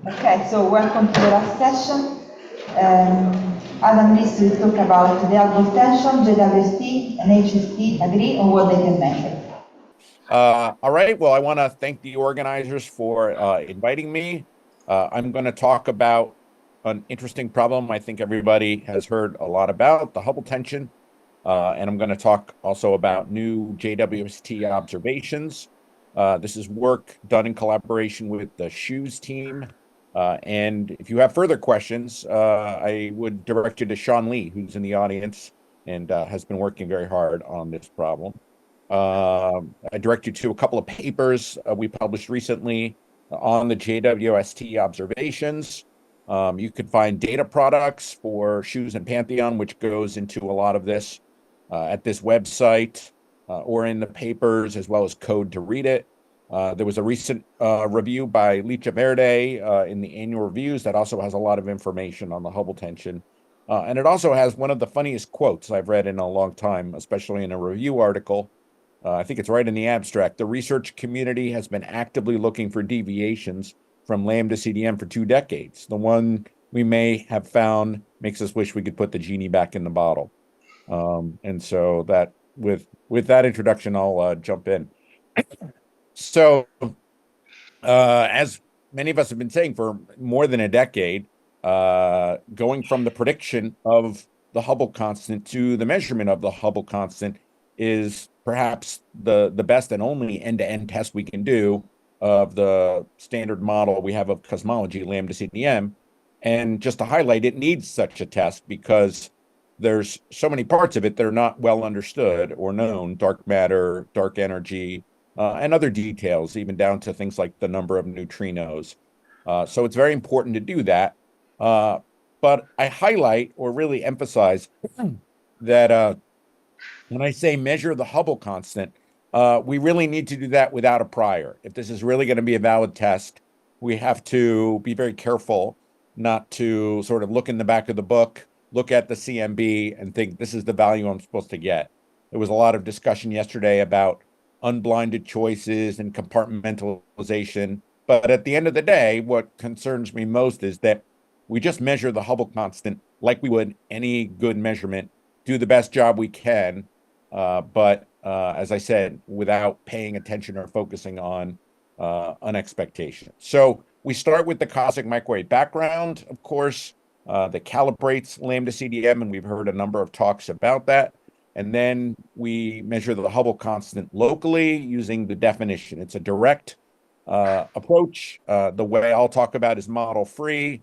Okay, so welcome to the last session. Adam Riess will talk about the Hubble Tension, JWST and HST Agree on what they can measure. All right, well, I want to thank the organizers for inviting me. I'm going to talk about an interesting problem I think everybody has heard a lot about, the Hubble tension. And I'm going to talk also about new JWST observations. This is work done in collaboration with the SHUES team. And if you have further questions, I would direct you to Sean Lee, who's in the audience and has been working very hard on this problem. I direct you to a couple of papers we published recently on the JWST observations. You could find data products for SHUES and Pantheon, which goes into a lot of this at this website or in the papers, as well as code to read it. There was a recent review by Licha Verde in the annual reviews that also has a lot of information on the Hubble tension. And it also has one of the funniest quotes I've read in a long time, especially in a review article. I think it's right in the abstract. The research community has been actively looking for deviations from lambda CDM for 2 decades. The one we may have found makes us wish we could put the genie back in the bottle. And so that with that introduction, I'll jump in. So as many of us have been saying for more than a decade, going from the prediction of the Hubble constant to the measurement of the Hubble constant is perhaps the best and only end-to-end test we can do of the standard model we have of cosmology, lambda CDM. And just to highlight, it needs such a test because there's so many parts of it that are not well understood or known, dark matter, dark energy, and other details, even down to things like the number of neutrinos. So it's very important to do that. But I highlight or really emphasize that when I say measure the Hubble constant, we really need to do that without a prior. If this is really going to be a valid test, we have to be very careful not to sort of look in the back of the book, look at the CMB and think this is the value I'm supposed to get. There was a lot of discussion yesterday about unblinded choices and compartmentalization. But at the end of the day, what concerns me most is that we just measure the Hubble constant like we would any good measurement, do the best job we can, but as I said, without paying attention or focusing on expectation. So we start with the cosmic microwave background, of course, that calibrates lambda CDM, and we've heard a number of talks about that. And then we measure the Hubble constant locally using the definition. It's a direct approach. The way I'll talk about is model-free,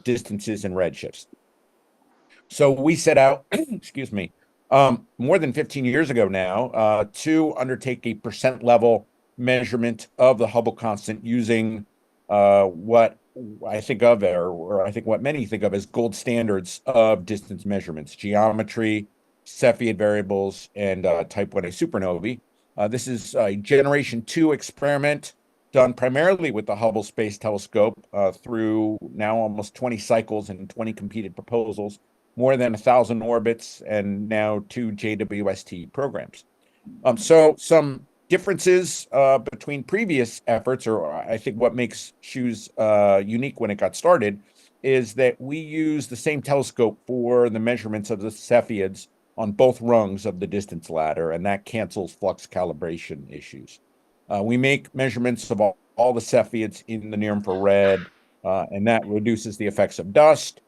distances, and redshifts. So we set out, excuse me, more than 15 years ago now to undertake a percent level measurement of the Hubble constant using what I think of, or I think what many think of as gold standards of distance measurements, geometry, Cepheid variables, and type 1a supernovae. This is a generation 2 experiment done primarily with the Hubble Space Telescope through now almost 20 cycles and 20 competed proposals, more than 1,000 orbits, and now 2 JWST programs. So some differences between previous efforts, or I think what makes SHUES unique when it got started, is that we use the same telescope for the measurements of the Cepheids on both rungs of the distance ladder, and that cancels flux calibration issues. We make measurements of all the Cepheids in the near infrared, and that reduces the effects of dust.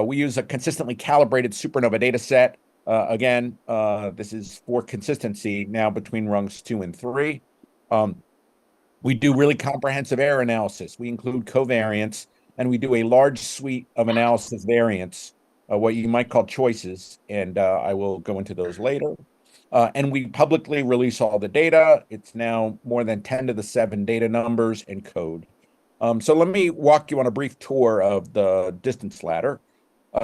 We use a consistently calibrated supernova data set. Again, this is for consistency now between rungs 2 and 3. We do really comprehensive error analysis. We include covariance, and we do a large suite of analysis variants, what you might call choices, and I will go into those later. And we publicly release all the data. It's now more than 10 to the 7 data numbers and code. So let me walk you on a brief tour of the distance ladder.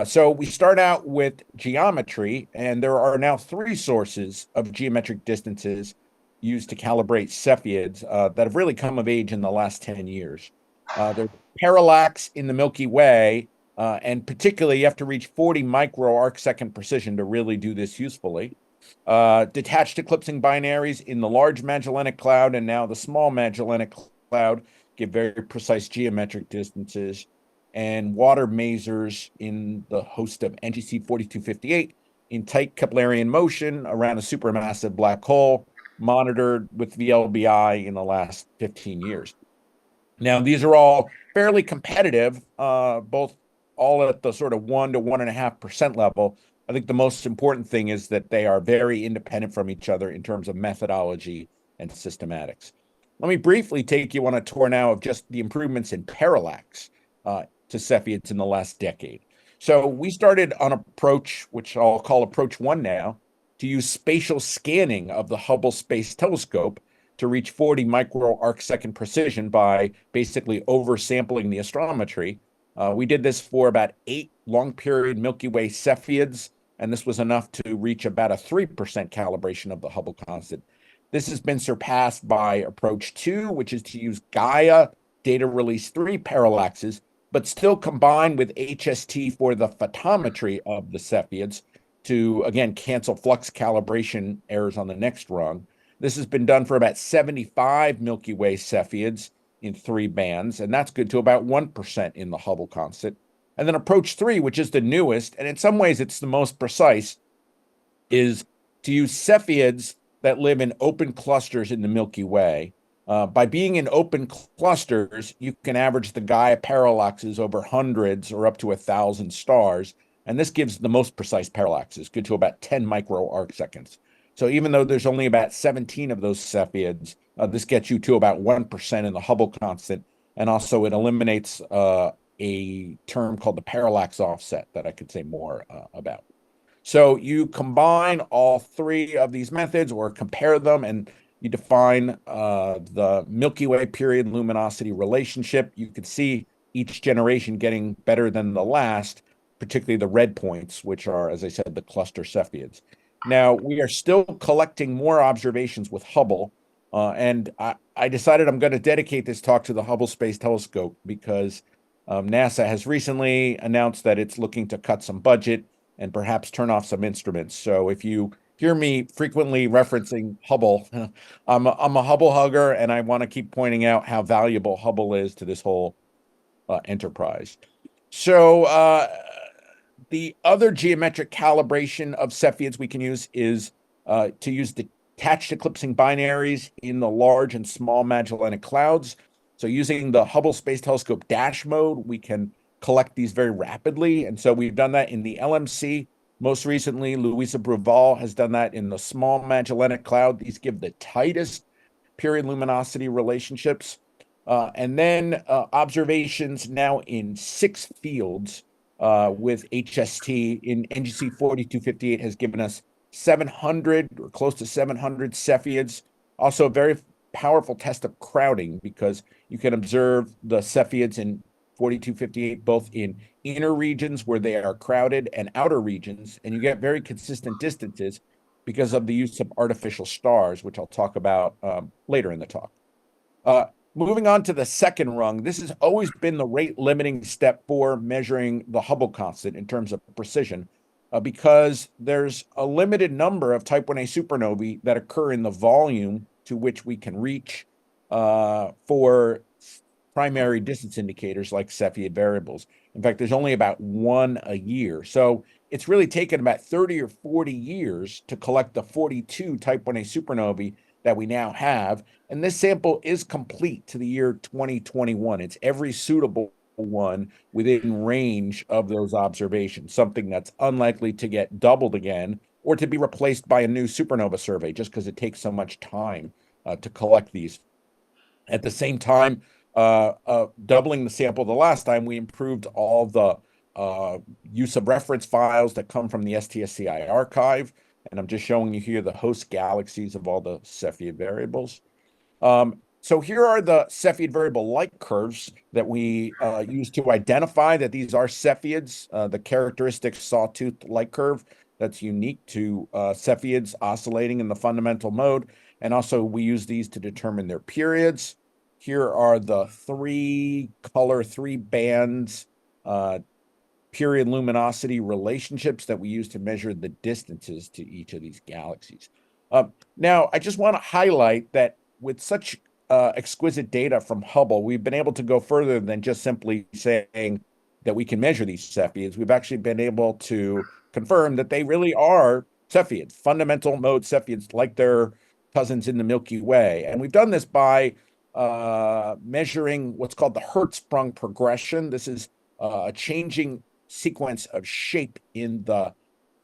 So we start out with geometry, and there are now 3 sources of geometric distances used to calibrate Cepheids that have really come of age in the last 10 years. There's parallax in the Milky Way, and particularly you have to reach 40 micro arcsecond precision to really do this usefully. Detached eclipsing binaries in the Large Magellanic Cloud and now the Small Magellanic Cloud give very precise geometric distances, and water masers in the host of NGC 4258 in tight Keplerian motion around a supermassive black hole, monitored with VLBI in the last 15 years. Now, these are all fairly competitive, both all at the sort of 1 to 1.5% level. I think the most important thing is that they are very independent from each other in terms of methodology and systematics. Let me briefly take you on a tour now of just the improvements in parallax to Cepheids in the last decade. So we started on approach, which I'll call approach 1 now, to use spatial scanning of the Hubble Space Telescope to reach 40 micro arc second precision by basically oversampling the astrometry. We did this for about 8 long period Milky Way Cepheids, and this was enough to reach about a 3% calibration of the Hubble constant. This has been surpassed by approach 2, which is to use Gaia data release 3 parallaxes, but still combined with HST for the photometry of the Cepheids to, again, cancel flux calibration errors on the next rung. This has been done for about 75 Milky Way Cepheids in 3 bands, and that's good to about 1% in the Hubble constant. And then approach 3, which is the newest, and in some ways it's the most precise, is to use Cepheids that live in open clusters in the Milky Way. By being in open clusters, you can average the Gaia parallaxes over hundreds or up to 1,000 stars, and this gives the most precise parallaxes, good to about 10 micro arc seconds. So even though there's only about 17 of those Cepheids, this gets you to about 1% in the Hubble constant, and also it eliminates a term called the parallax offset that I could say more about. So you combine all 3 of these methods or compare them, and you define the Milky Way period luminosity relationship. You could see each generation getting better than the last, particularly the red points, which are, as I said, the cluster Cepheids. Now, we are still collecting more observations with Hubble, and I decided I'm going to dedicate this talk to the Hubble Space Telescope because NASA has recently announced that it's looking to cut some budget and perhaps turn off some instruments. So if you hear me frequently referencing Hubble, I'm a Hubble hugger, and I want to keep pointing out how valuable Hubble is to this whole enterprise. So the other geometric calibration of Cepheids we can use is to use detached eclipsing binaries in the large and small Magellanic Clouds. So using the Hubble Space Telescope dash mode, we can collect these very rapidly. And so we've done that in the LMC. Most recently, Luisa Bruval has done that in the small Magellanic Cloud. These give the tightest period luminosity relationships. And then observations now in 6 fields with HST in NGC 4258 has given us 700 or close to 700 Cepheids. Also a very powerful test of crowding because you can observe the Cepheids in 4258 both in inner regions where they are crowded and outer regions, and you get very consistent distances because of the use of artificial stars, which I'll talk about later in the talk. Moving on to the second rung, this has always been the rate limiting step for measuring the Hubble constant in terms of precision, because there's a limited number of type 1a supernovae that occur in the volume to which we can reach for primary distance indicators like Cepheid variables. In fact, there's only about 1 a year. So it's really taken about 30 or 40 years to collect the 42 type 1a supernovae that we now have. And this sample is complete to the year 2021. It's every suitable one within range of those observations, something that's unlikely to get doubled again or to be replaced by a new supernova survey just because it takes so much time to collect these. At the same time, doubling the sample the last time, we improved all the use of reference files that come from the STSCI archive. And I'm just showing you here the host galaxies of all the Cepheid variables. So here are the Cepheid variable light curves that we use to identify that these are Cepheids, the characteristic sawtooth light curve that's unique to Cepheids oscillating in the fundamental mode. And also we use these to determine their periods. Here are the 3 bands period luminosity relationships that we use to measure the distances to each of these galaxies. Now, I just want to highlight that with such exquisite data from Hubble, we've been able to go further than just simply saying that we can measure these Cepheids. We've actually been able to confirm that they really are Cepheids, fundamental mode Cepheids, like their cousins in the Milky Way. And we've done this by measuring what's called the Hertzsprung progression. This is a changing sequence of shape in the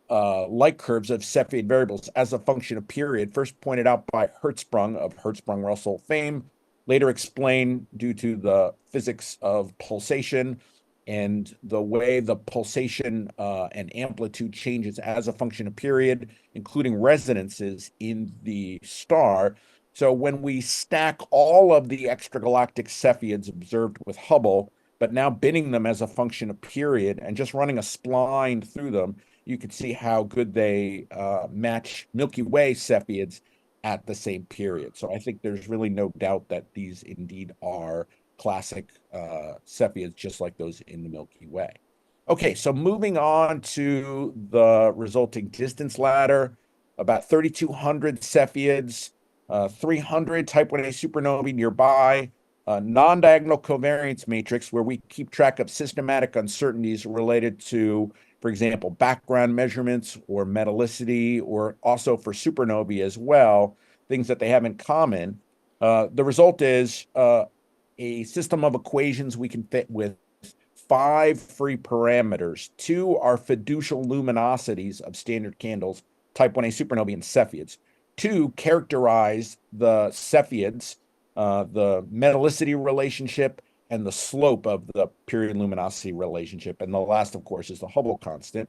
light curves of Cepheid variables as a function of period, first pointed out by Hertzsprung of Hertzsprung-Russell fame, later explained due to the physics of pulsation and the way the pulsation and amplitude changes as a function of period, including resonances in the star. So when we stack all of the extragalactic Cepheids observed with Hubble, but now binning them as a function of period and just running a spline through them, you can see how good they match Milky Way Cepheids at the same period. So I think there's really no doubt that these indeed are classic Cepheids, just like those in the Milky Way. Okay, so moving on to the resulting distance ladder, about 3,200 Cepheids, 300 type 1a supernovae nearby, a non-diagonal covariance matrix where we keep track of systematic uncertainties related to, for example, background measurements or metallicity, or also for supernovae as well, things that they have in common. The result is a system of equations we can fit with 5 free parameters. 2 are fiducial luminosities of standard candles, type 1a supernovae and Cepheids. 2 characterize the Cepheids, the metallicity relationship and the slope of the period luminosity relationship. And the last, of course, is the Hubble constant.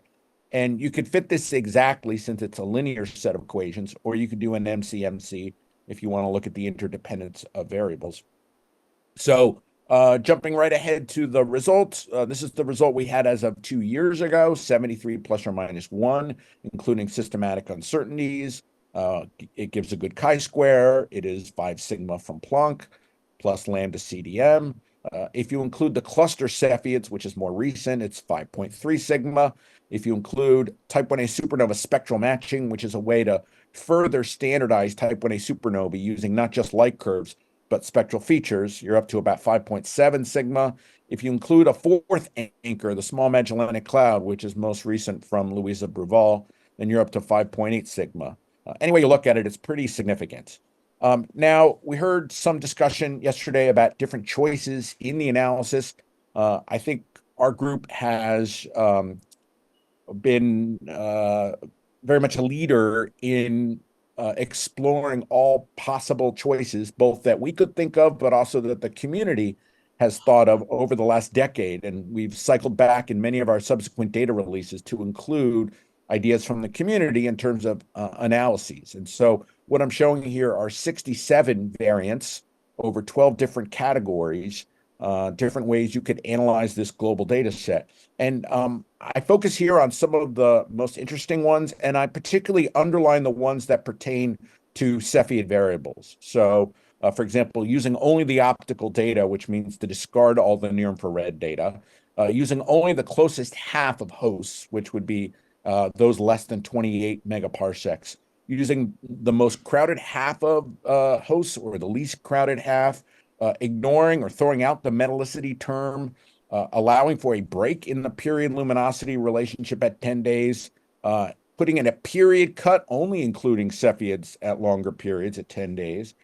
And you could fit this exactly, since it's a linear set of equations, or you could do an MCMC if you want to look at the interdependence of variables. So jumping right ahead to the results, this is the result we had as of 2 years ago, 73 plus or minus 1, including systematic uncertainties. It gives a good chi-square. It is 5 sigma from Planck plus lambda CDM. If you include the cluster Cepheids, which is more recent, it's 5.3 sigma. If you include type 1a supernova spectral matching, which is a way to further standardize type 1a supernova using not just light curves, but spectral features, you're up to about 5.7 sigma. If you include a fourth anchor, the Small Magellanic Cloud, which is most recent from Louisa Bruval, then you're up to 5.8 sigma. Any way you look at it, it's pretty significant. Now, we heard some discussion yesterday about different choices in the analysis. I think our group has been very much a leader in exploring all possible choices, both that we could think of, but also that the community has thought of over the last decade. And we've cycled back in many of our subsequent data releases to include ideas from the community in terms of analyses. And so what I'm showing here are 67 variants over 12 different categories, different ways you could analyze this global data set. And I focus here on some of the most interesting ones, and I particularly underline the ones that pertain to Cepheid variables. So, for example, using only the optical data, which means to discard all the near-infrared data, using only the closest half of hosts, which would be those less than 28 megaparsecs, using the most crowded half of hosts or the least crowded half, ignoring or throwing out the metallicity term, allowing for a break in the period luminosity relationship at 10 days, putting in a period cut, only including Cepheids at longer periods at 10 days,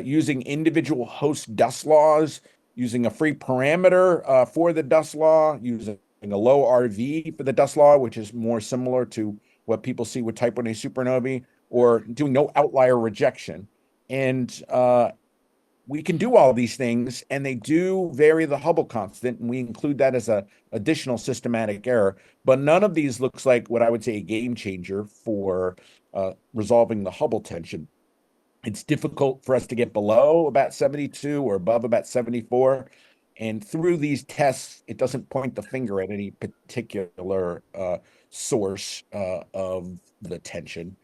using individual host dust laws, using a free parameter for the dust law, using a low RV for the dust law, which is more similar to what people see with type 1a supernovae, or doing no outlier rejection. And we can do all these things, and they do vary the Hubble constant, and we include that as an additional systematic error. But none of these looks like what I would say a game changer for resolving the Hubble tension. It's difficult for us to get below about 72 or above about 74. And through these tests, it doesn't point the finger at any particular source of the tension.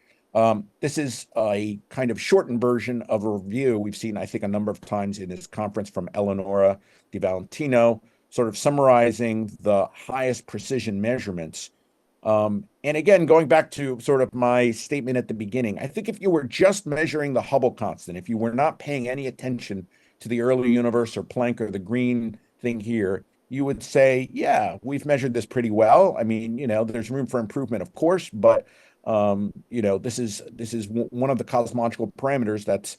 This is a kind of shortened version of a review we've seen, I think, a number of times in this conference from Eleonora Di Valentino, sort of summarizing the highest precision measurements And again, going back to sort of my statement at the beginning, I think if you were just measuring the Hubble constant, if you were not paying any attention to the early universe or Planck or the green thing here, you would say, yeah, we've measured this pretty well. I mean, there's room for improvement, of course, but this is one of the cosmological parameters that's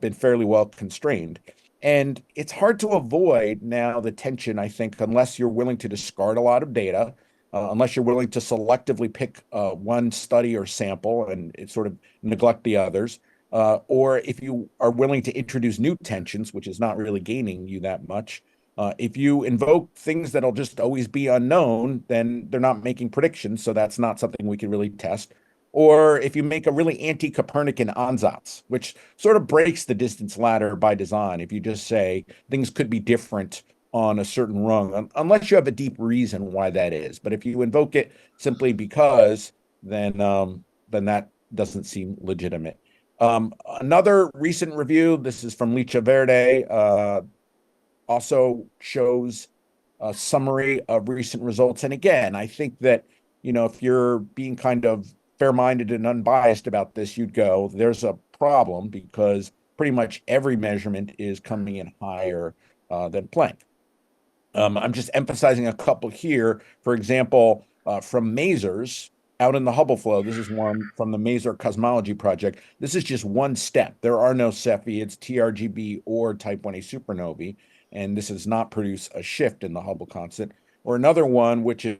been fairly well constrained. And it's hard to avoid now the tension, I think, unless you're willing to discard a lot of data, unless you're willing to selectively pick one study or sample and sort of neglect the others, or if you are willing to introduce new tensions, which is not really gaining you that much. If you invoke things that'll just always be unknown, then they're not making predictions, so that's not something we can really test. Or if you make a really anti-Copernican ansatz, which sort of breaks the distance ladder by design, if you just say things could be different on a certain rung, unless you have a deep reason why that is. But if you invoke it simply because, then that doesn't seem legitimate. Another recent review, this is from Licha Verde, also shows a summary of recent results. And again, I think that, if you're being kind of fair-minded and unbiased about this, you'd go, there's a problem because pretty much every measurement is coming in higher than Planck. I'm just emphasizing a couple here. For example, from masers out in the Hubble flow, this is one from the Maser Cosmology Project. This is just one step. There are no Cepheids, TRGB, or Type 1a supernovae, and this does not produce a shift in the Hubble constant. Or another one, which is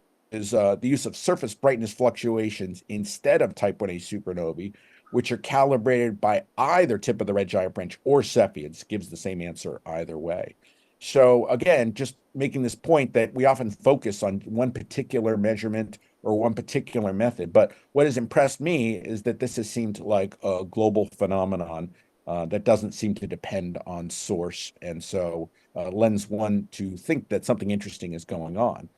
the use of surface brightness fluctuations instead of Type 1a supernovae, which are calibrated by either tip of the red giant branch or Cepheids, gives the same answer either way. So again, just making this point that we often focus on one particular measurement or one particular method. But what has impressed me is that this has seemed like a global phenomenon that doesn't seem to depend on source. And so lends one to think that something interesting is going on.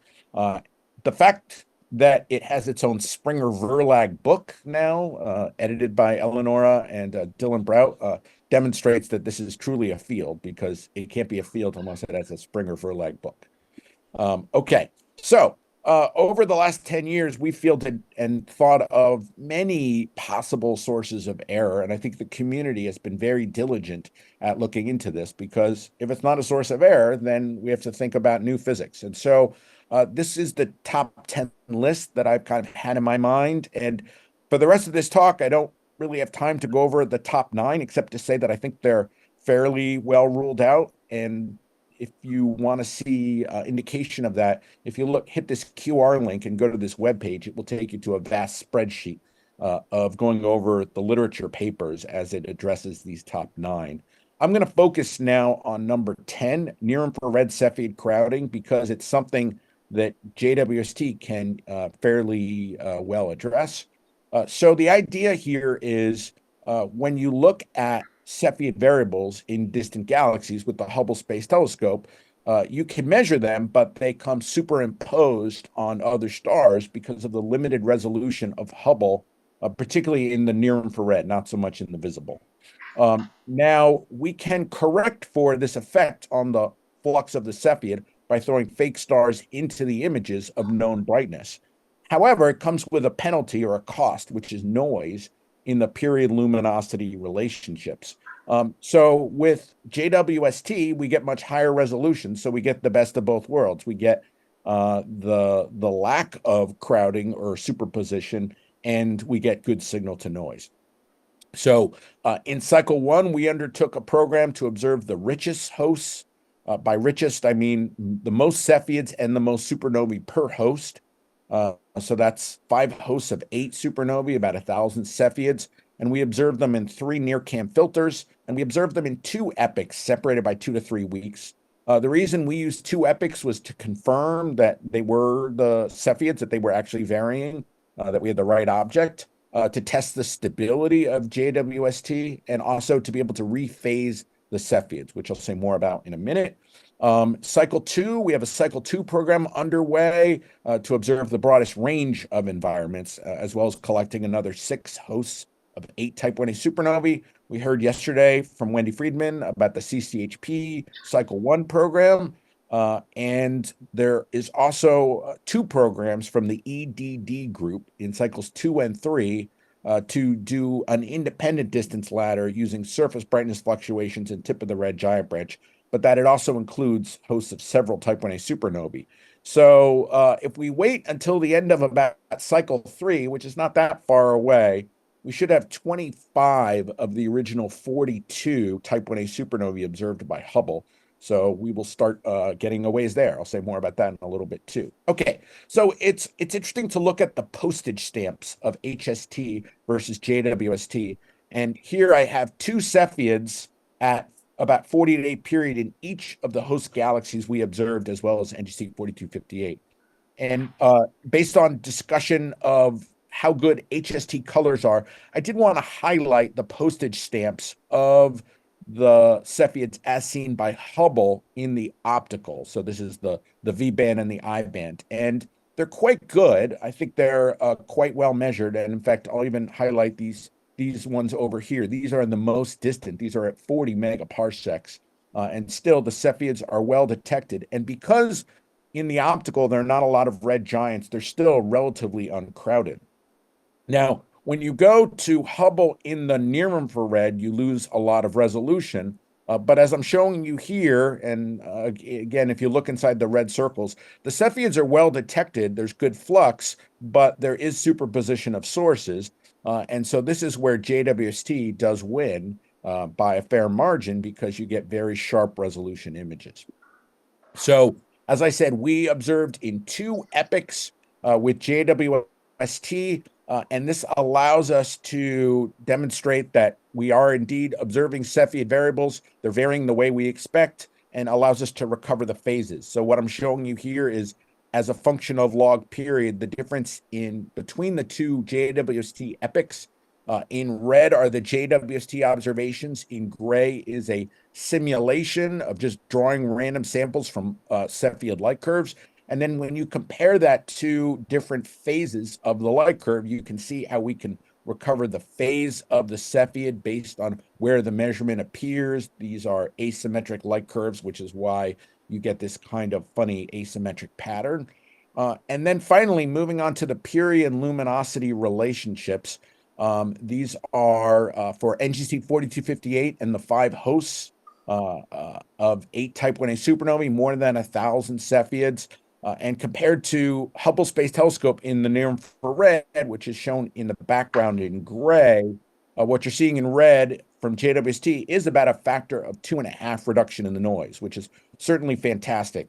The fact that it has its own Springer-Verlag book now, edited by Eleonora and Dylan Brout, demonstrates that this is truly a field, because it can't be a field unless it has a Springer-Verlag book. Okay, so over the last 10 years, we fielded and thought of many possible sources of error, and I think the community has been very diligent at looking into this, because if it's not a source of error, then we have to think about new physics. And so this is the top 10 list that I've kind of had in my mind, and for the rest of this talk, I don't really have time to go over the top 9, except to say that I think they're fairly well ruled out. And if you want to see indication of that, if you hit this QR link and go to this webpage, it will take you to a vast spreadsheet of going over the literature papers as it addresses these top 9. I'm going to focus now on number 10, near-infrared Cepheid crowding, because it's something that JWST can fairly well address. So the idea here is when you look at Cepheid variables in distant galaxies with the Hubble Space Telescope, you can measure them, but they come superimposed on other stars because of the limited resolution of Hubble, particularly in the near-infrared, not so much in the visible. Now, we can correct for this effect on the flux of the Cepheid by throwing fake stars into the images of known brightness. However, it comes with a penalty or a cost, which is noise in the period luminosity relationships. So with JWST, we get much higher resolution, so we get the best of both worlds. We get the lack of crowding or superposition, and we get good signal to noise. So in cycle 1, we undertook a program to observe the richest hosts. By richest, I mean the most Cepheids and the most supernovae per host. So that's 5 hosts of 8 supernovae, about 1,000 Cepheids. And we observed them in 3 NIRCam filters, and we observed them in 2 epochs separated by 2 to 3 weeks. The reason we used 2 epochs was to confirm that they were the Cepheids, that they were actually varying, that we had the right object, to test the stability of JWST, and also to be able to rephase the Cepheids, which I'll say more about in a minute. Cycle 2, we have a cycle 2 program underway to observe the broadest range of environments, as well as collecting another 6 hosts of 8 Type 1a supernovae. We heard yesterday from Wendy Friedman about the CCHP cycle 1 program. And there is also two programs from the EDD group in cycles 2 and 3 to do an independent distance ladder using surface brightness fluctuations and tip of the red giant branch, but that it also includes hosts of several type 1a supernovae. So if we wait until the end of about cycle 3, which is not that far away, we should have 25 of the original 42 type 1a supernovae observed by Hubble. So we will start getting a ways there. I'll say more about that in a little bit too. Okay, so it's interesting to look at the postage stamps of HST versus JWST. And here I have two Cepheids at about 40-day period in each of the host galaxies we observed, as well as NGC 4258. And based on discussion of how good HST colors are, I did want to highlight the postage stamps of the Cepheids as seen by Hubble in the optical. So this is the V band and the I band, and they're quite good. I think they're quite well measured. And in fact, I'll even highlight these ones over here. These are in the most distant. These are at 40 megaparsecs. And still the Cepheids are well detected. And because in the optical, there are not a lot of red giants, they're still relatively uncrowded. Now, when you go to Hubble in the near infrared, you lose a lot of resolution. But as I'm showing you here, and again, if you look inside the red circles, the Cepheids are well detected. There's good flux, but there is superposition of sources. And so this is where JWST does win by a fair margin because you get very sharp resolution images. So, as I said, we observed in two epochs with JWST, and this allows us to demonstrate that we are indeed observing Cepheid variables. They're varying the way we expect and allows us to recover the phases. So what I'm showing you here is, as a function of log period, the difference in between the two JWST epochs. In red are the JWST observations. In gray is a simulation of just drawing random samples from Cepheid light curves. And then when you compare that to different phases of the light curve, you can see how we can recover the phase of the Cepheid based on where the measurement appears. These are asymmetric light curves, which is why you get this kind of funny asymmetric pattern. And then finally, moving on to the period and luminosity relationships. These are for NGC 4258 and the 5 hosts of 8 type 1a supernovae, more than 1,000 Cepheids. And compared to Hubble Space Telescope in the near infrared, which is shown in the background in gray, what you're seeing in red from JWST is about a factor of 2.5 reduction in the noise, which is certainly fantastic.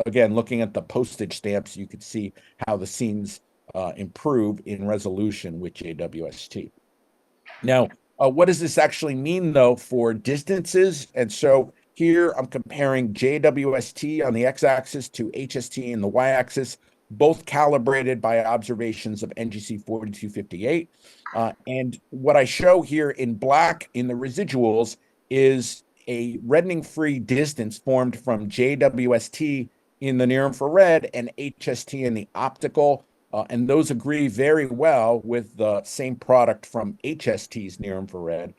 Again, looking at the postage stamps, you could see how the scenes improve in resolution with JWST. Now, what does this actually mean, though, for distances? And so here I'm comparing JWST on the x-axis to HST in the y-axis, both calibrated by observations of NGC 4258. And what I show here in black in the residuals is a reddening-free distance formed from JWST in the near infrared and HST in the optical. And those agree very well with the same product from HST's near infrared.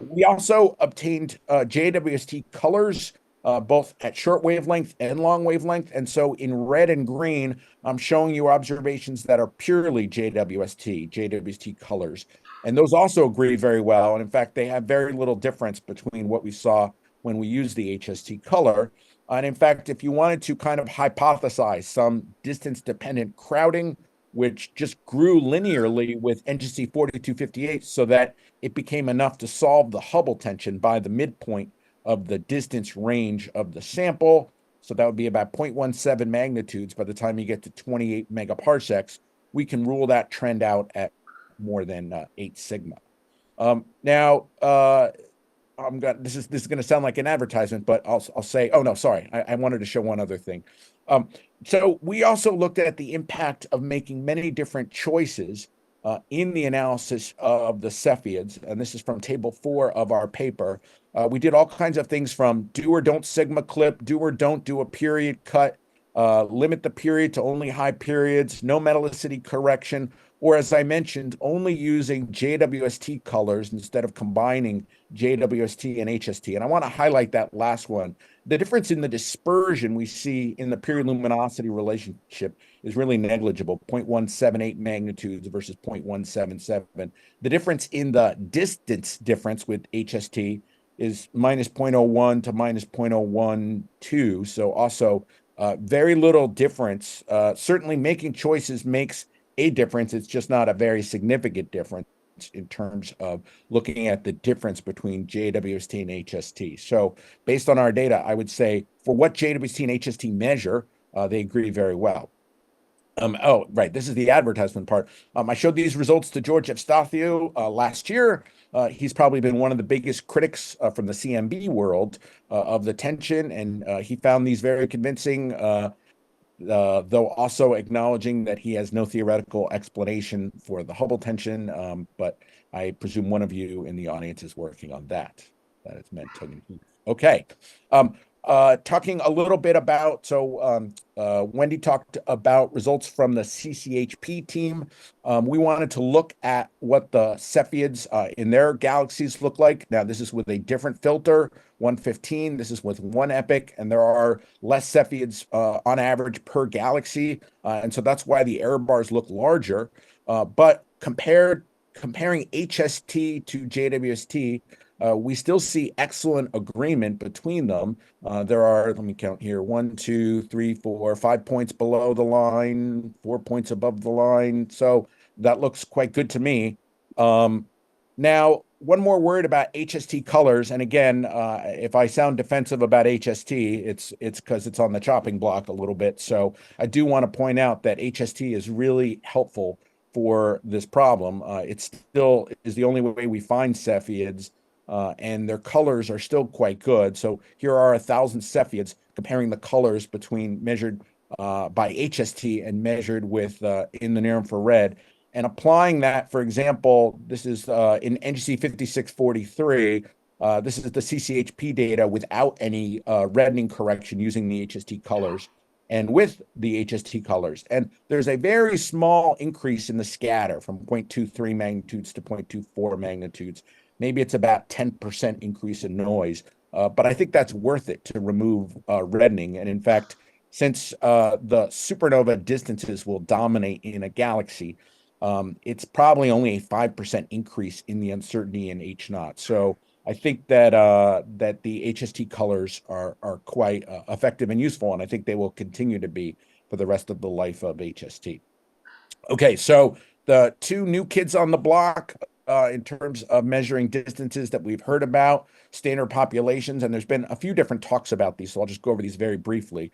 We also obtained JWST colors, both at short wavelength and long wavelength. And so in red and green, I'm showing you observations that are purely JWST colors. And those also agree very well. And in fact, they have very little difference between what we saw when we used the HST color. And in fact, if you wanted to kind of hypothesize some distance-dependent crowding, which just grew linearly with NGC 4258 so that it became enough to solve the Hubble tension by the midpoint of the distance range of the sample. So that would be about 0.17 magnitudes by the time you get to 28 megaparsecs. We can rule that trend out at more than 8 sigma. Now, this is going to sound like an advertisement, but I'll say, oh no, sorry, I wanted to show one other thing. So we also looked at the impact of making many different choices in the analysis of the Cepheids, and this is from table 4 of our paper. We did all kinds of things from do or don't sigma clip, do or don't do a period cut, limit the period to only high periods, no metallicity correction, or as I mentioned, only using JWST colors instead of combining JWST and HST. And I want to highlight that last one. The difference in the dispersion we see in the period luminosity relationship is really negligible, 0.178 magnitudes versus 0.177. The difference in the distance difference with HST is minus 0.01 to minus 0.012. So also very little difference. Certainly making choices makes a difference. It's just not a very significant difference in terms of looking at the difference between JWST and HST. So based on our data, I would say for what JWST and HST measure, they agree very well. Oh, right. This is the advertisement part. I showed these results to George Evstathiou last year. He's probably been one of the biggest critics from the CMB world of the tension, and he found these very convincing, though also acknowledging that he has no theoretical explanation for the Hubble tension. But I presume one of you in the audience is working on that. That is meant tongue in cheek. Okay. Talking a little bit about, Wendy talked about results from the CCHP team. We wanted to look at what the Cepheids in their galaxies look like. Now, this is with a different filter, 115. This is with one epoch, and there are less Cepheids on average per galaxy. And so that's why the error bars look larger. But comparing HST to JWST, we still see excellent agreement between them. There are, let me count here, 1, 2, 3, 4, 5 points below the line, 4 points above the line. So that looks quite good to me. Now, one more word about HST colors. And again, if I sound defensive about HST, it's because it's on the chopping block a little bit. So I do want to point out that HST is really helpful for this problem. It still is the only way we find Cepheids. And their colors are still quite good. So here are 1,000 Cepheids comparing the colors between measured by HST and measured with in the near infrared. And applying that, for example, this is in NGC 5643. This is the CCHP data without any reddening correction using the HST colors and with the HST colors. And there's a very small increase in the scatter from 0.23 magnitudes to 0.24 magnitudes. Maybe it's about 10% increase in noise, but I think that's worth it to remove reddening. And in fact, since the supernova distances will dominate in a galaxy, it's probably only a 5% increase in the uncertainty in H naught. So I think that that the HST colors are quite effective and useful, and I think they will continue to be for the rest of the life of HST. Okay, so the two new kids on the block in terms of measuring distances that we've heard about, standard populations, and there's been a few different talks about these, so I'll just go over these very briefly.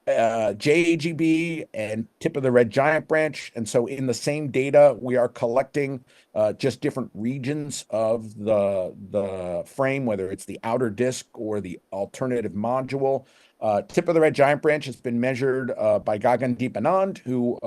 JAGB and tip of the red giant branch. And so in the same data, we are collecting just different regions of the frame, whether it's the outer disk or the alternative module. Tip of the red giant branch has been measured by Gagandeep Anand, who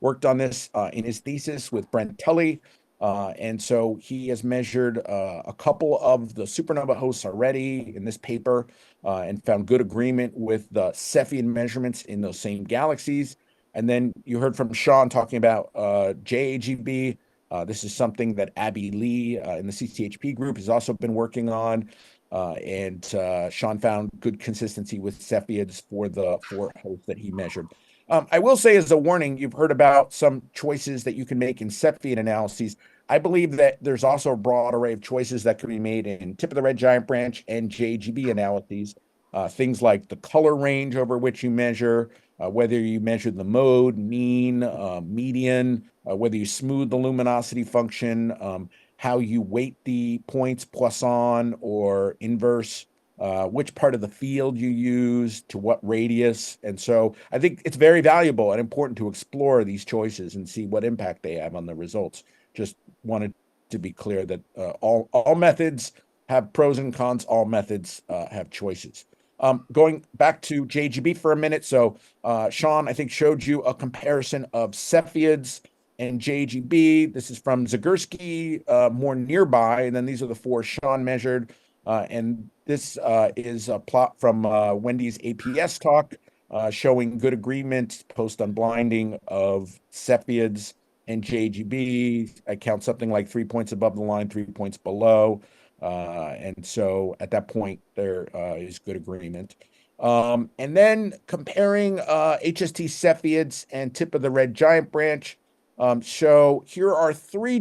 worked on this in his thesis with Brent Tully. And so he has measured a couple of the supernova hosts already in this paper and found good agreement with the Cepheid measurements in those same galaxies. And then you heard from Sean talking about JAGB. This is something that Abby Lee in the CCHP group has also been working on. And Sean found good consistency with Cepheids for the 4 hosts that he measured. I will say as a warning, you've heard about some choices that you can make in Cepheid analyses. I believe that there's also a broad array of choices that can be made in tip of the red giant branch and JGB analyses. Things like the color range over which you measure, whether you measure the mode, mean, median, whether you smooth the luminosity function, how you weight the points, Poisson or inverse, which part of the field you use, to what radius. And so I think it's very valuable and important to explore these choices and see what impact they have on the results. Just wanted to be clear that all methods have pros and cons, all methods have choices. Going back to JGB for a minute. So Sean, I think, showed you a comparison of Cepheids and JGB. This is from Zagorski, more nearby. And then these are the 4 Sean measured. And this is a plot from Wendy's APS talk showing good agreement post unblinding of Cepheids and JGB, I count something like 3 points above the line, 3 points below. And so at that point, there is good agreement. And then comparing HST Cepheids and tip of the red giant branch. So here are 4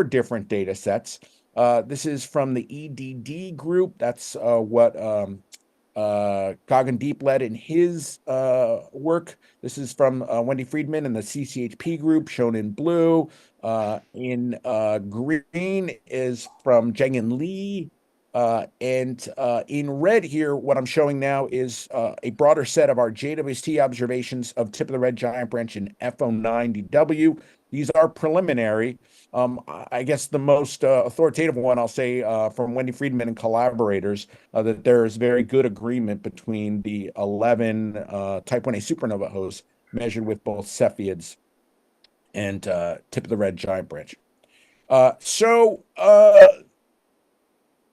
different data sets. This is from the EDD group. That's what Goggin led in his work. This is from Wendy Friedman and the CCHP group, shown in blue. In green is from Zheng and Lee. And in red here, what I'm showing now is a broader set of our JWST observations of tip of the red giant branch in FO9DW. These are preliminary. I guess the most authoritative one, I'll say, from Wendy Friedman and collaborators, that there is very good agreement between the 11 Type 1a supernova hosts measured with both Cepheids and tip of the red giant branch.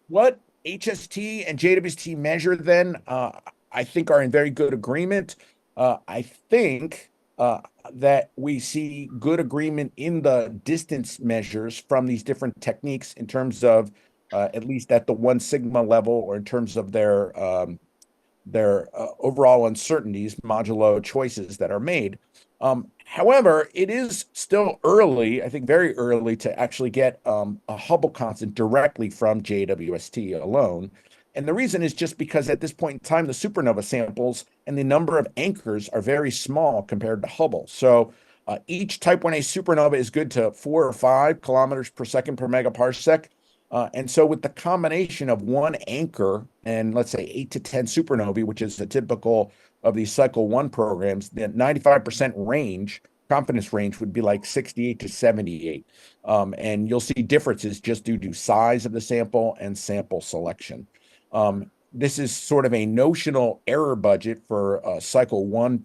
What HST and JWST measure then, I think are in very good agreement. I think that we see good agreement in the distance measures from these different techniques in terms of at least at the 1 sigma level, or in terms of their overall uncertainties, modulo choices that are made. However, it is still early, I think very early, to actually get a Hubble constant directly from JWST alone. And the reason is just because at this point in time, the supernova samples and the number of anchors are very small compared to Hubble. So each Type 1a supernova is good to 4 or 5 kilometers per second per megaparsec. And so with the combination of one anchor and let's say 8 to 10 supernovae, which is the typical of these cycle 1 programs, the 95% range, confidence range would be like 68 to 78. And you'll see differences just due to size of the sample and sample selection. This is sort of a notional error budget for cycle 1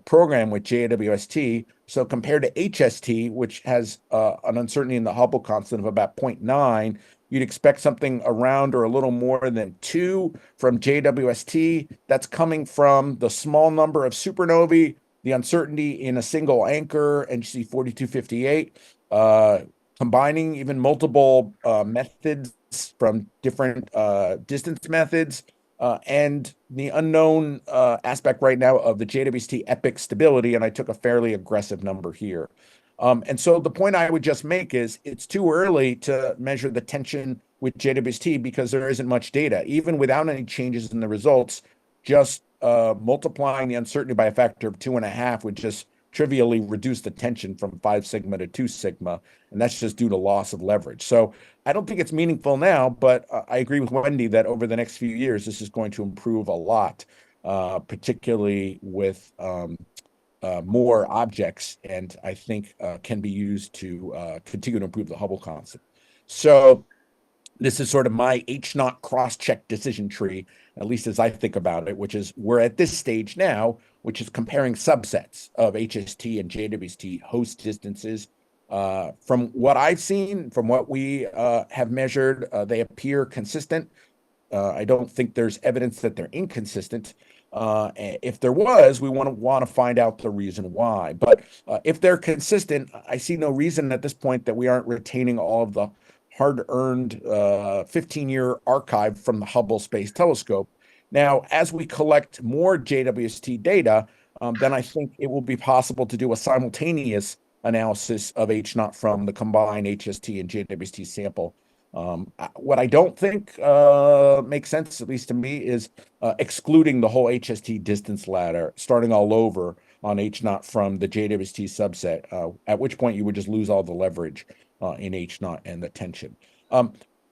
program with JWST. So compared to HST, which has an uncertainty in the Hubble constant of about 0.9, you'd expect something around or a little more than 2 from JWST. That's coming from the small number of supernovae, the uncertainty in a single anchor, and you see 4258, combining even multiple methods from different distance methods. And the unknown aspect right now of the JWST epic stability, and I took a fairly aggressive number here. And so the point I would just make is it's too early to measure the tension with JWST because there isn't much data. Even without any changes in the results, just multiplying the uncertainty by a factor of 2.5 would just trivially reduce the tension from 5 sigma to 2 sigma, and that's just due to loss of leverage. So I don't think it's meaningful now, but I agree with Wendy that over the next few years, this is going to improve a lot, particularly with more objects, and I think can be used to continue to improve the Hubble constant. So this is sort of my H0 cross-check decision tree, at least as I think about it, which is we're at this stage now, which is comparing subsets of HST and JWST host distances. From what I've seen, from what we have measured, they appear consistent. I don't think there's evidence that they're inconsistent. If there was, we want to find out the reason why. But if they're consistent, I see no reason at this point that we aren't retaining all of the hard-earned 15-year archive from the Hubble Space Telescope. Now, as we collect more JWST data, then I think it will be possible to do a simultaneous analysis of H0 from the combined HST and JWST sample. What I don't think makes sense, at least to me, is excluding the whole HST distance ladder, starting all over on H0 from the JWST subset, at which point you would just lose all the leverage in H0 and the tension.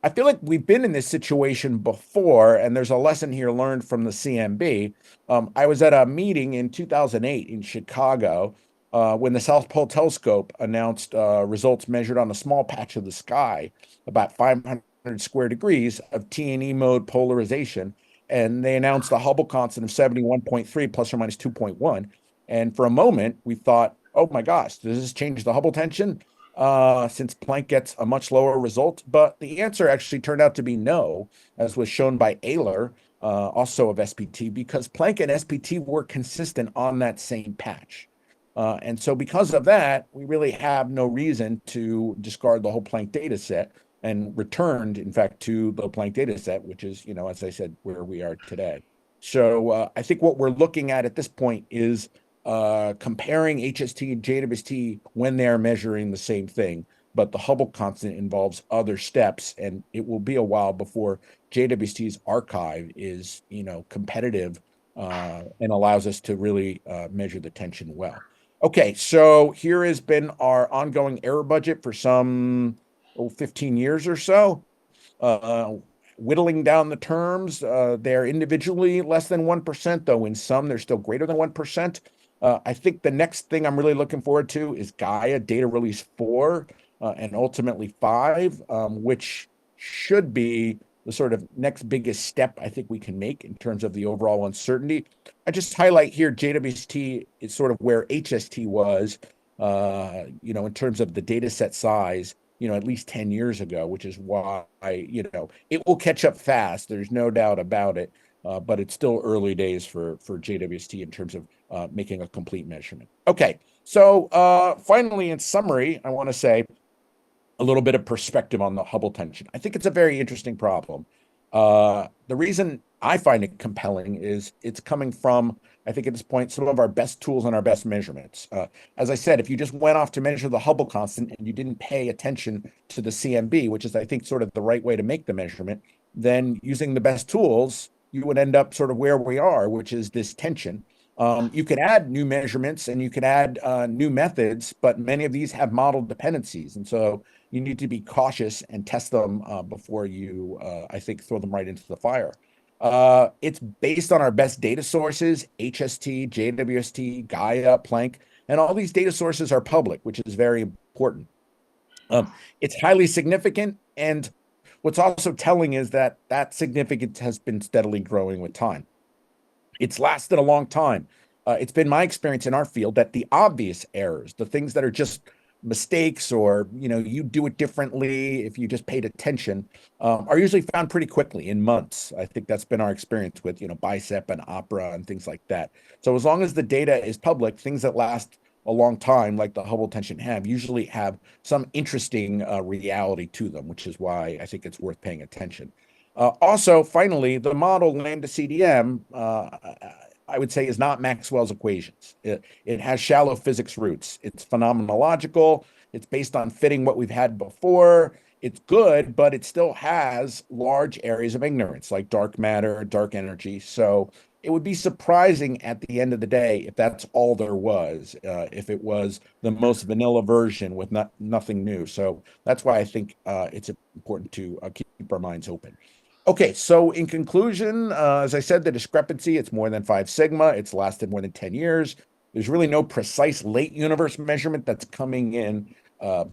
I feel like we've been in this situation before, and there's a lesson here learned from the CMB. I was at a meeting in 2008 in Chicago when the South Pole Telescope announced results measured on a small patch of the sky, about 500 square degrees of T&E mode polarization. And they announced a Hubble constant of 71.3 plus or minus 2.1. And for a moment, we thought, oh my gosh, does this change the Hubble tension? Since Planck gets a much lower result. But the answer actually turned out to be no, as was shown by Ehler, also of SPT, because Planck and SPT were consistent on that same patch. And so because of that, we really have no reason to discard the whole Planck data set and returned, in fact, to the Planck data set, which is, as I said, where we are today. So I think what we're looking at this point is comparing HST and JWST when they're measuring the same thing, but the Hubble constant involves other steps, and it will be a while before JWST's archive is, competitive and allows us to really measure the tension well. Okay, so here has been our ongoing error budget for some 15 years or so. Whittling down the terms, they're individually less than 1%, though in some they're still greater than 1%. I think the next thing I'm really looking forward to is Gaia data release 4 and ultimately 5, which should be the sort of next biggest step I think we can make in terms of the overall uncertainty. I just highlight here JWST is sort of where HST was, in terms of the data set size, at least 10 years ago, which is why, it will catch up fast. There's no doubt about it. But it's still early days for JWST in terms of making a complete measurement. Okay, so finally, in summary, I want to say a little bit of perspective on the Hubble tension. I think it's a very interesting problem. The reason I find it compelling is it's coming from, I think at this point, some of our best tools and our best measurements. As I said, if you just went off to measure the Hubble constant and you didn't pay attention to the CMB, which is, I think, sort of the right way to make the measurement, then using the best tools, you would end up sort of where we are, which is this tension. You can add new measurements and you can add new methods, but many of these have model dependencies. And so you need to be cautious and test them before you, I think, throw them right into the fire. It's based on our best data sources, HST, JWST, Gaia, Planck, and all these data sources are public, which is very important. It's highly significant, and what's also telling is that that significance has been steadily growing with time. It's lasted a long time. It's been my experience in our field that the obvious errors, the things that are just mistakes or, you do it differently if you just paid attention, are usually found pretty quickly in months. I think that's been our experience with, BICEP and Opera and things like that. So as long as the data is public, things that last a long time, like the Hubble tension usually have some interesting reality to them, which is why I think it's worth paying attention. Also, finally, the model lambda CDM, I would say, is not Maxwell's equations. It has shallow physics roots. It's phenomenological. It's based on fitting what we've had before. It's good, but it still has large areas of ignorance, like dark matter, dark energy. So it would be surprising at the end of the day if that's all there was, if it was the most vanilla version with nothing new. So that's why I think it's important to keep our minds open. Okay, so in conclusion, as I said, the discrepancy, it's more than 5 sigma. It's lasted more than 10 years. There's really no precise late universe measurement that's coming in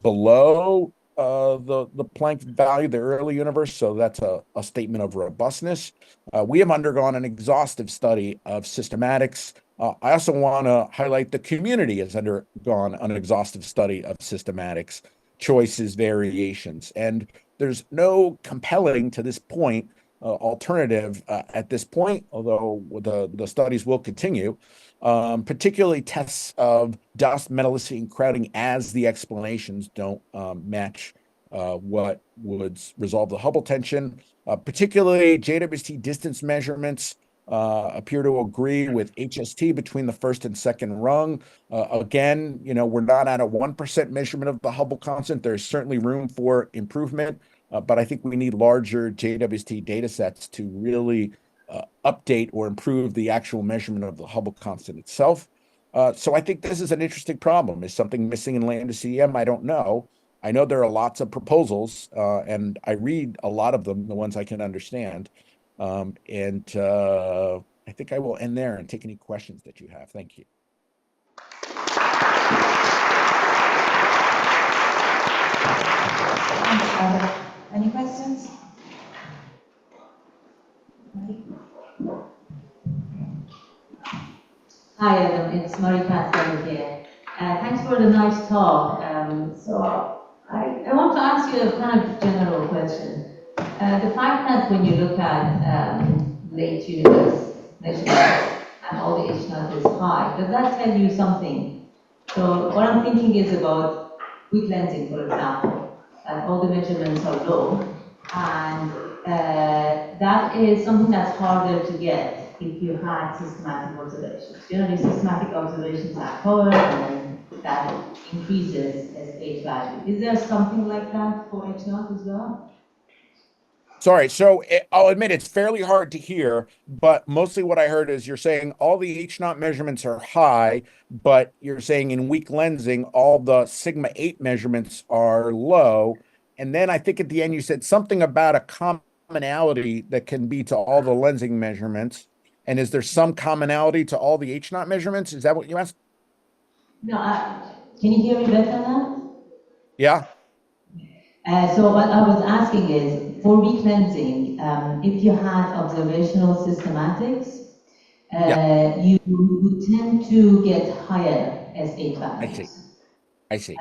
below the Planck value, the early universe. So that's a statement of robustness. We have undergone an exhaustive study of systematics. I also want to highlight the community has undergone an exhaustive study of systematics, choices, variations, and there's no compelling to this point alternative at this point, although the studies will continue, particularly tests of dust, metallicity, and crowding as the explanations don't match what would resolve the Hubble tension. Particularly JWST distance measurements appear to agree with HST between the first and second rung. Again, we're not at a 1% measurement of the Hubble constant. There's certainly room for improvement, but I think we need larger JWST data sets to really update or improve the actual measurement of the Hubble constant itself. So I think this is an interesting problem. Is something missing in lambda CDM? I don't know. I know there are lots of proposals, and I read a lot of them, the ones I can understand. And I think I will end there and take any questions that you have. Thank you. Thanks, Adam. Any questions? Hi, Adam. It's Marie Pascal here. Thanks for the nice talk. So I want to ask you a kind of general question. The fact that when you look at late universe measurements and all the H naught is high, does that tell you something So what I'm thinking is about weak lensing, for example, and all the measurements are low, and that is something that's harder to get if you had systematic observations. Generally, systematic observations are covered, and then that increases as H value. Is there something like that for H naught as well? Sorry, so I'll admit it's fairly hard to hear, but mostly what I heard is you're saying all the H naught measurements are high, but you're saying in weak lensing, all the sigma 8 measurements are low. And then I think at the end you said something about a commonality that can be to all the lensing measurements. And is there some commonality to all the H naught measurements? Is that what you asked? No, can you hear me better now? Yeah. So what I was asking is, for weak lensing, if you had observational systematics, you would tend to get higher S8 I see. values. I see.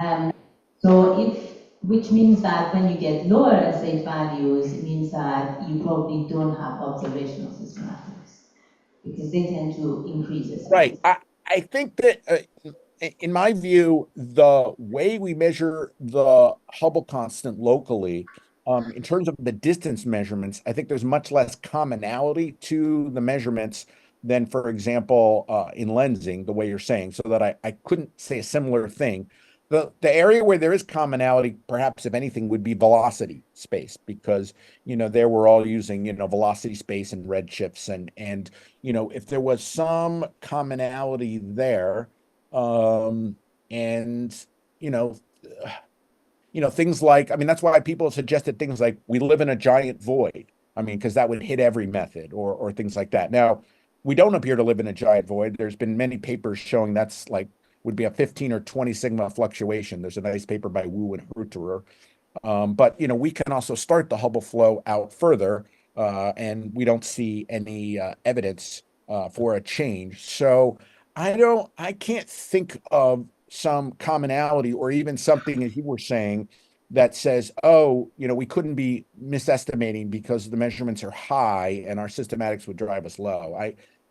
Which means that when you get lower S8 values, it means that you probably don't have observational systematics, because they tend to increase S8. Right. I think that in my view, the way we measure the Hubble constant locally, in terms of the distance measurements, I think there's much less commonality to the measurements than, for example, in lensing, the way you're saying, so that I couldn't say a similar thing. The area where there is commonality, perhaps if anything, would be velocity space, because there we're all using velocity space and redshifts, and if there was some commonality there, and you know things like, I mean, that's why people suggested things like we live in a giant void. I mean, because that would hit every method, or things like that. Now, we don't appear to live in a giant void. There's been many papers showing that's like would be a 15 or 20 sigma fluctuation. There's a nice paper by Wu and Hurterer. But we can also start the Hubble flow out further, and we don't see any evidence for a change. So I can't think of some commonality or even something, as you were saying, that says, oh, we couldn't be misestimating because the measurements are high and our systematics would drive us low.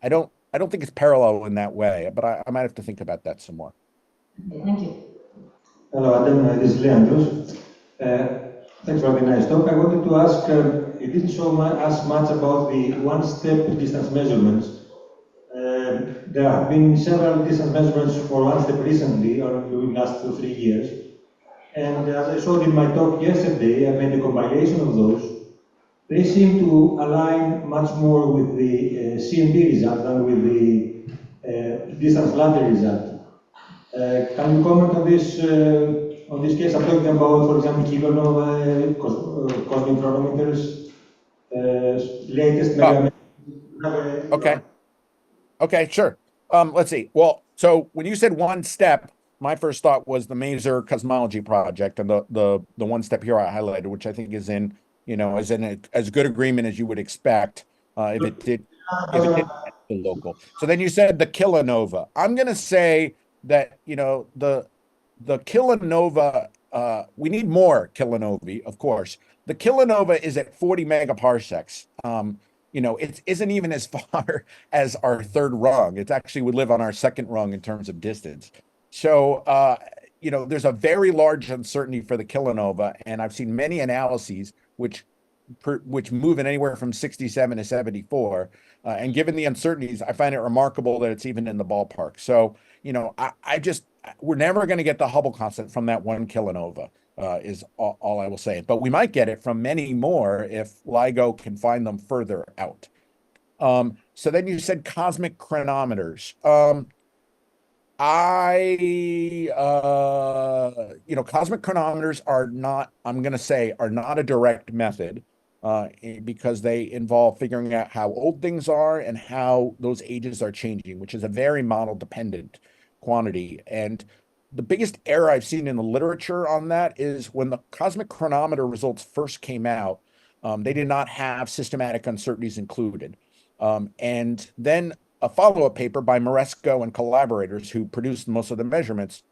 I don't think it's parallel in that way, but I might have to think about that some more. Okay, thank you. Hello, Adam. This is Leandros. Thanks for the nice talk. I wanted to ask, you didn't show us much about the one-step distance measurements. There have been several distance measurements for one step recently, or in the last 3 years. And as I showed in my talk yesterday, I made a compilation of those. They seem to align much more with the CMB result than with the distance ladder result. Can you comment on this case? I'm talking about, for example, Supernova, cosmic chronometers, latest mega. Okay, sure. Let's see. Well, so when you said one step, my first thought was the Maser cosmology project, and the one step here I highlighted, which I think is in as good agreement as you would expect if it did the local. So then you said the kilonova. I'm gonna say that the kilonova, we need more kilonovae, of course. The kilonova is at 40 megaparsecs. It isn't even as far as our third rung. It actually would live on our second rung in terms of distance. So, there's a very large uncertainty for the kilonova, and I've seen many analyses which move in anywhere from 67 to 74. And given the uncertainties, I find it remarkable that it's even in the ballpark. So, we're never going to get the Hubble constant from that one kilonova. Is all I will say. But we might get it from many more if LIGO can find them further out. So then you said cosmic chronometers. Cosmic chronometers are not, I'm going to say, are not a direct method because they involve figuring out how old things are and how those ages are changing, which is a very model-dependent quantity. And the biggest error I've seen in the literature on that is when the cosmic chronometer results first came out, they did not have systematic uncertainties included. And then a follow-up paper by Moresco and collaborators who produced most of the measurements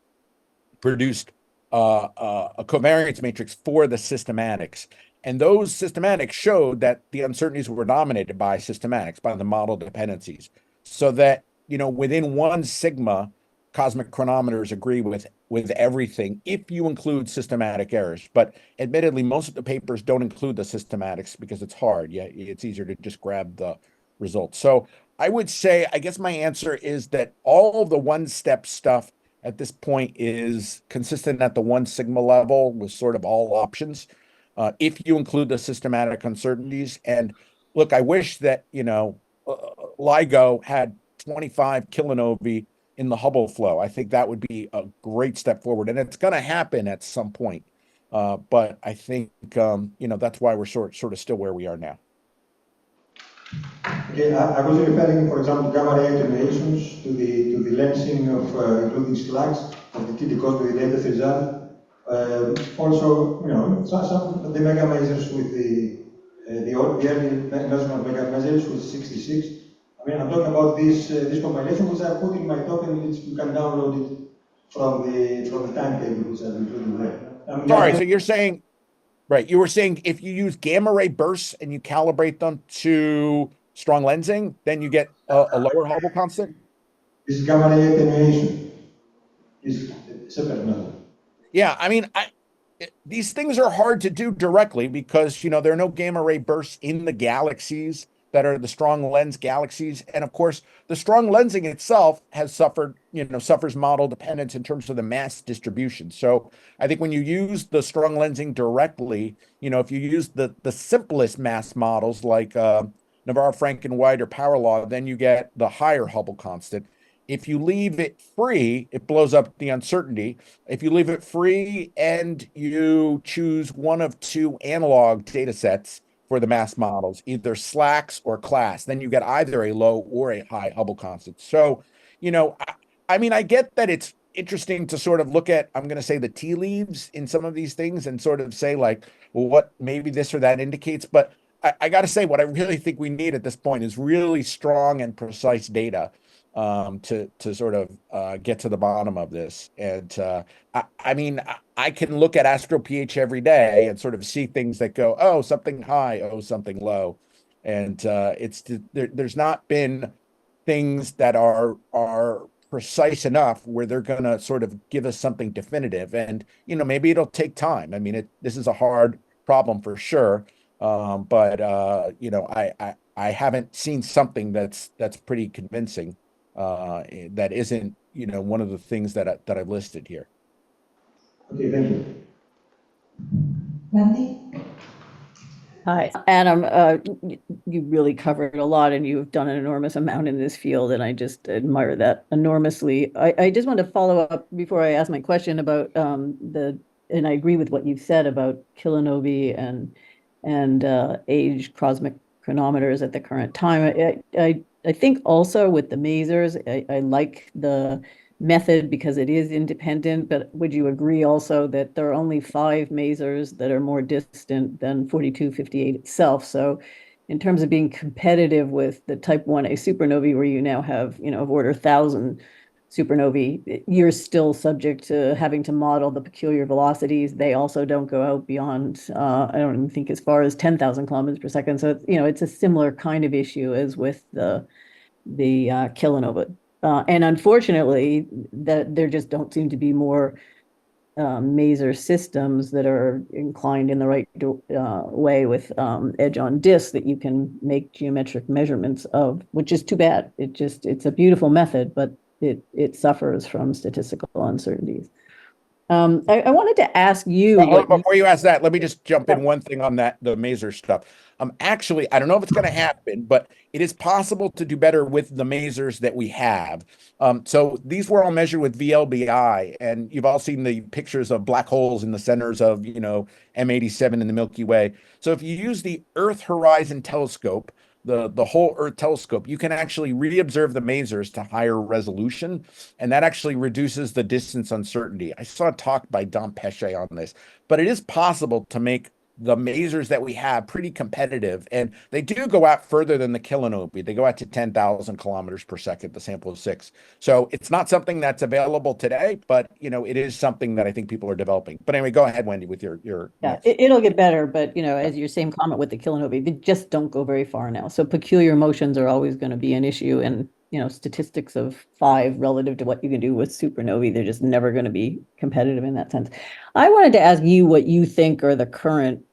produced a covariance matrix for the systematics. And those systematics showed that the uncertainties were dominated by systematics, by the model dependencies. So that, within one sigma, cosmic chronometers agree with everything if you include systematic errors. But admittedly, most of the papers don't include the systematics because it's hard. Yeah, it's easier to just grab the results. So I would say, I guess my answer is that all of the one-step stuff at this point is consistent at the 1 sigma level with sort of all options. If you include the systematic uncertainties. And look, I wish that, LIGO had 25 kilonovae in the Hubble flow. I think that would be a great step forward, and it's going to happen at some point. But I think, that's why we're sort of still where we are now. Okay, I was referring, for example, gamma ray attenuations to the lensing of including slugs of the TD cosmic latest result. Also, some of the mega measures with the early measurement of mega measures with 66. I mean, I'm talking about this compilation which I put in my talk, and you can download it from the timetable which I've included there. Sorry, so you're saying, right, you were saying if you use gamma ray bursts and you calibrate them to strong lensing, then you get a lower Hubble constant? This is gamma ray attenuation. Is separate matter. Yeah, I mean, these things are hard to do directly because, there are no gamma ray bursts in the galaxies that are the strong lens galaxies. And of course, the strong lensing itself has suffers model dependence in terms of the mass distribution. So I think when you use the strong lensing directly, if you use the simplest mass models like Navarro, Franken-White, or Power Law, then you get the higher Hubble constant. If you leave it free, it blows up the uncertainty. If you leave it free and you choose one of 2 analog data sets for the mass models, either SLACS or class, then you get either a low or a high Hubble constant. So, I mean, I get that it's interesting to sort of look at, I'm going to say, the tea leaves in some of these things and sort of say like, well, what maybe this or that indicates. But I got to say, what I really think we need at this point is really strong and precise data to sort of get to the bottom of this. And I mean, I can look at Astro PH every day and sort of see things that go, oh, something high, oh, something low. And there's not been things that are precise enough where they're going to sort of give us something definitive. And, maybe it'll take time. I mean, this is a hard problem for sure. But I haven't seen something that's pretty convincing. That isn't, one of the things that I've listed here. Okay, thank you. Wendy? Hi, Adam. You really covered a lot, and you've done an enormous amount in this field, and I just admire that enormously. I just want to follow up before I ask my question about and I agree with what you've said about kilonovae and age cosmic chronometers at the current time. I think also with the masers, I like the method because it is independent, but would you agree also that there are only 5 masers that are more distant than 4258 itself? So in terms of being competitive with the type 1a supernovae, where you now have, of order 1,000 supernovae, you're still subject to having to model the peculiar velocities. They also don't go out beyond, I don't even think as far as 10,000 kilometers per second. So, it's a similar kind of issue as with the kilonova. And unfortunately, that there just don't seem to be more maser systems that are inclined in the right way with edge on disk that you can make geometric measurements of, which is too bad. It's a beautiful method, but it suffers from statistical uncertainties. I wanted to ask you. Before you ask that, let me just jump in one thing on the maser stuff. Actually, I don't know if it's going to happen, but it is possible to do better with the masers that we have. So these were all measured with VLBI, and you've all seen the pictures of black holes in the centers of, M87 in the Milky Way. So if you use the Earth Horizon Telescope, the whole Earth telescope, you can actually reobserve the masers to higher resolution, and that actually reduces the distance uncertainty. I saw a talk by Don Pesce on this, but it is possible to make the masers that we have pretty competitive, and they do go out further than the kilonovae. They go out to 10,000 kilometers per second, the sample of 6. So it's not something that's available today, but it is something that I think people are developing. But anyway, go ahead, Wendy, with your yeah, it'll get better, but as your same comment with the kilonovae, they just don't go very far now. So peculiar motions are always going to be an issue, and statistics of 5 relative to what you can do with supernovae. They're just never going to be competitive in that sense. I wanted to ask you what you think are the current,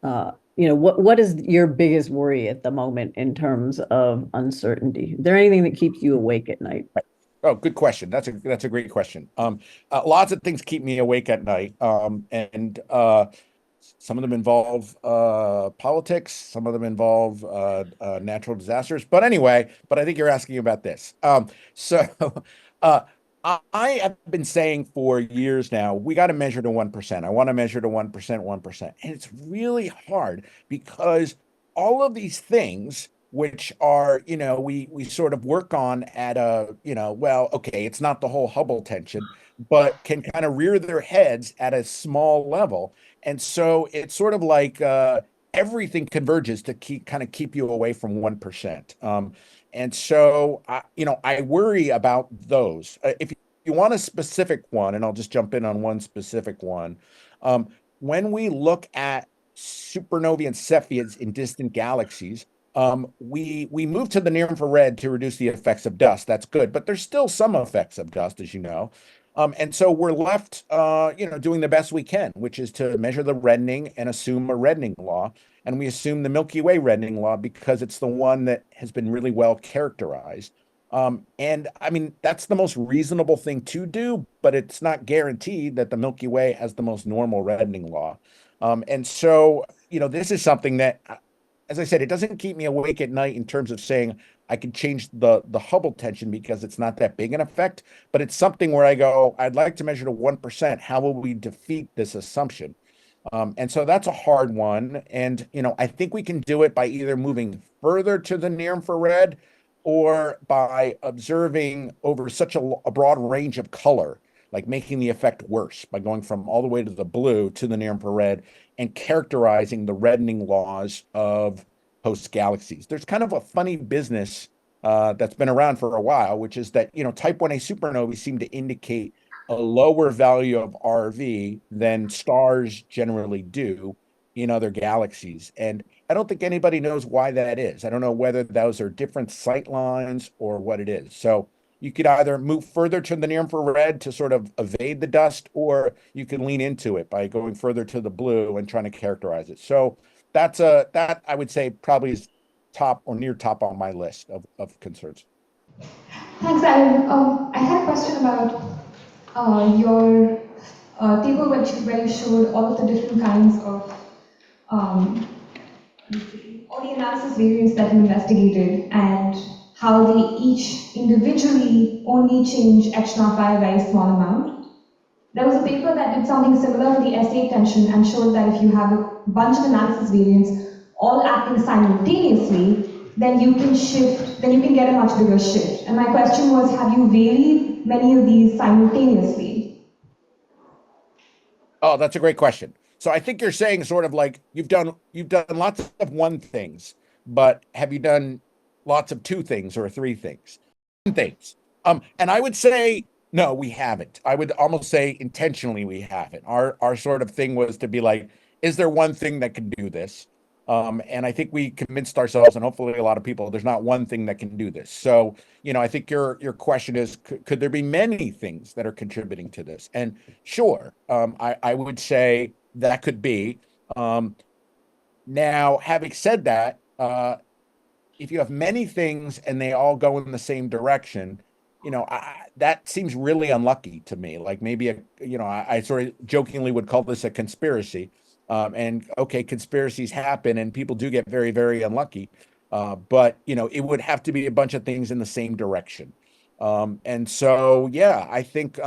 what is your biggest worry at the moment in terms of uncertainty? Is there anything that keeps you awake at night? Oh, good question. That's a great question. Lots of things keep me awake at night. And some of them involve politics, some of them involve natural disasters. But anyway, I think you're asking about this. So uh, I have been saying for years now, we got to measure to 1%. I want to measure to 1%, 1%. And it's really hard because all of these things, which are, we sort of work on at a, well, okay, it's not the whole Hubble tension, but can kind of rear their heads at a small level. And so it's sort of like everything converges to keep you away from 1%. And so I worry about those. If you want a specific one, and I'll just jump in on one specific one, when we look at supernovae and Cepheids in distant galaxies, we move to the near infrared to reduce the effects of dust. That's good, but there's still some effects of dust, as you know. And so we're left, doing the best we can, which is to measure the reddening and assume a reddening law. And we assume the Milky Way reddening law because it's the one that has been really well characterized. And I mean, that's the most reasonable thing to do, but it's not guaranteed that the Milky Way has the most normal reddening law. And so, this is something that, as I said, it doesn't keep me awake at night in terms of saying I can change the Hubble tension because it's not that big an effect, but it's something where I go, I'd like to measure to 1%. How will we defeat this assumption? And so that's a hard one. And, I think we can do it by either moving further to the near infrared or by observing over such a broad range of color, like making the effect worse by going from all the way to the blue to the near infrared and characterizing the reddening laws of host galaxies. There's kind of a funny business that's been around for a while, which is that, type 1a supernovae seem to indicate a lower value of RV than stars generally do in other galaxies. And I don't think anybody knows why that is. I don't know whether those are different sight lines or what it is. So you could either move further to the near infrared to sort of evade the dust, or you can lean into it by going further to the blue and trying to characterize it. So that I would say probably is top or near top on my list of concerns. Thanks, Aaron. I had a question about your table where you showed all of the different kinds of all the analysis variants that you investigated and how they each individually only change H naught by a very small amount. There was a paper that did something similar for the SA tension and showed that if you have a bunch of analysis variants all acting simultaneously, then you can get a much bigger shift. And my question was, have you varied many of these simultaneously? Oh, that's a great question. So I think you're saying sort of like you've done lots of one things, but have you done lots of two things or three things? Things. And I would say no, we haven't. I would almost say intentionally we haven't. Our sort of thing was to be like, is there one thing that can do this? And I think we convinced ourselves, and hopefully a lot of people, there's not one thing that can do this. So, I think your question is, could there be many things that are contributing to this? And sure, I would say that could be. Now, having said that, if you have many things and they all go in the same direction, that seems really unlucky to me. Like maybe I sort of jokingly would call this a conspiracy. And okay, conspiracies happen and people do get very, very unlucky. But it would have to be a bunch of things in the same direction. And so, yeah, I think,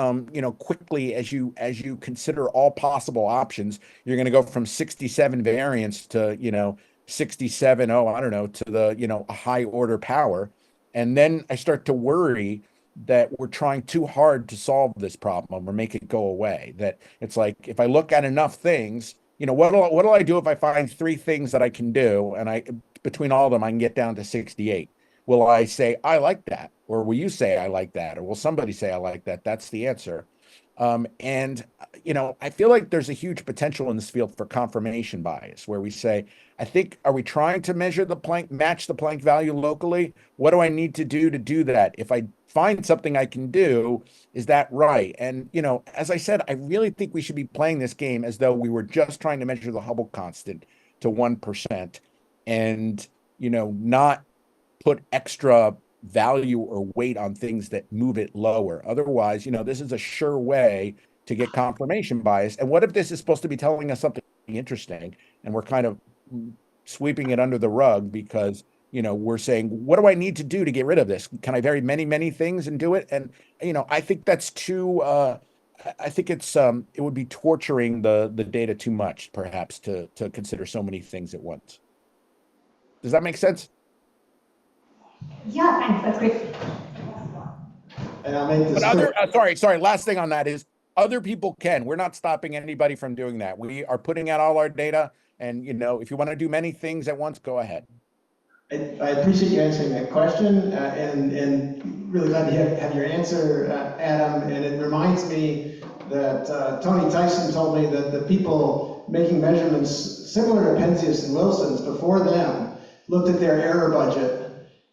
quickly as you consider all possible options, you're going to go from 67 variants to, 67, I don't know, to the, a high order power. And then I start to worry that we're trying too hard to solve this problem or make it go away. That it's like, if I look at enough things, what'll I do if I find three things that I can do, and between all of them I can get down to 68? Will I say I like that, or will you say I like that, or will somebody say I like that? That's the answer. And, I feel like there's a huge potential in this field for confirmation bias, where we say, are we trying to measure match the Planck value locally? What do I need to do that? If I find something I can do, is that right? And, as I said, I really think we should be playing this game as though we were just trying to measure the Hubble constant to 1% and, not put extra value or weight on things that move it lower. Otherwise, this is a sure way to get confirmation bias. And what if this is supposed to be telling us something interesting and we're kind of sweeping it under the rug because, we're saying, what do I need to do to get rid of this? Can I vary many, many things and do it? And, I think that's too, I think it would be torturing the data too much, perhaps, to consider so many things at once. Does that make sense? Yeah, thanks, that's great. And I'll make this But sorry, last thing on that is other people can. We're not stopping anybody from doing that. We are putting out all our data, and if you want to do many things at once, go ahead. I appreciate you answering that question, and really glad to have your answer, Adam. And it reminds me that Tony Tyson told me that the people making measurements similar to Penzias and Wilson's before them looked at their error budget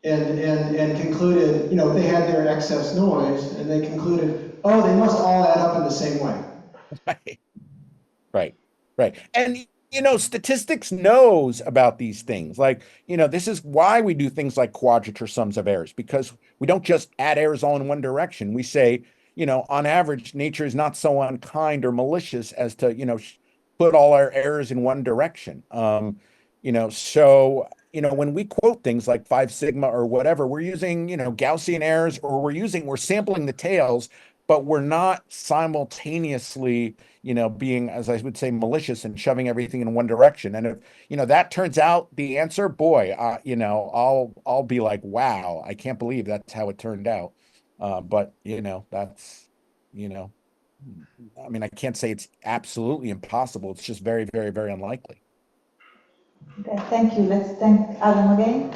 and concluded, they had their excess noise, and they concluded, oh, they must all add up in the same way. Right. And statistics knows about these things. Like, this is why we do things like quadrature sums of errors, because we don't just add errors all in one direction. We say, on average, nature is not so unkind or malicious as to, put all our errors in one direction. So, when we quote things like 5 sigma or whatever, we're using, Gaussian errors, or we're sampling the tails, but we're not simultaneously, being, as I would say, malicious and shoving everything in one direction. And if, that turns out the answer, boy, I'll be like, wow, I can't believe that's how it turned out. But, that's, I can't say it's absolutely impossible. It's just very, very, very unlikely. Okay, thank you. Let's thank Adam again.